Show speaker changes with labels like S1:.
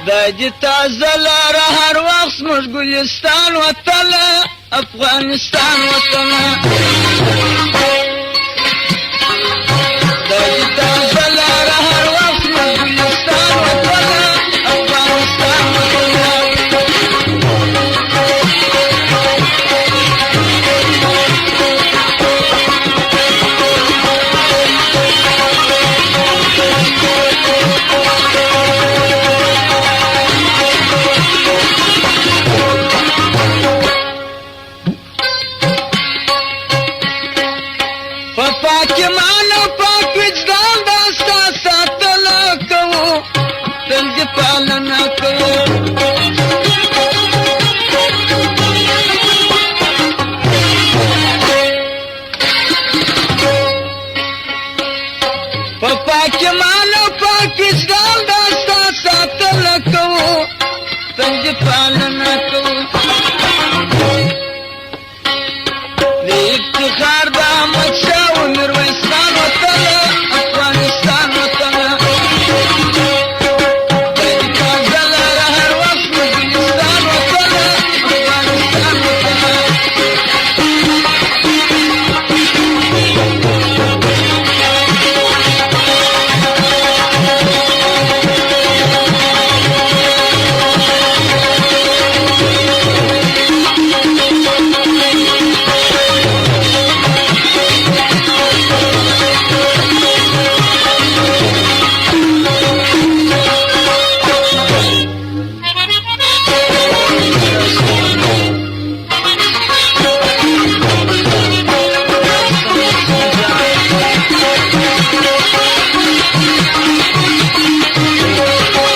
S1: دا دې تازه لاره هر وخت زموږ ګلستان وطنه افغانستان وطنه دا دې تازه لاره هر وخت زموږ ګلستان وطنه افغانستان وطنه پاکمانو پاک وجدان داستا ساتنه کوو تل دې پالنه کوو په پاکمانو پاک وجدان داستا ساتنه کوو تل دې پالنه کوو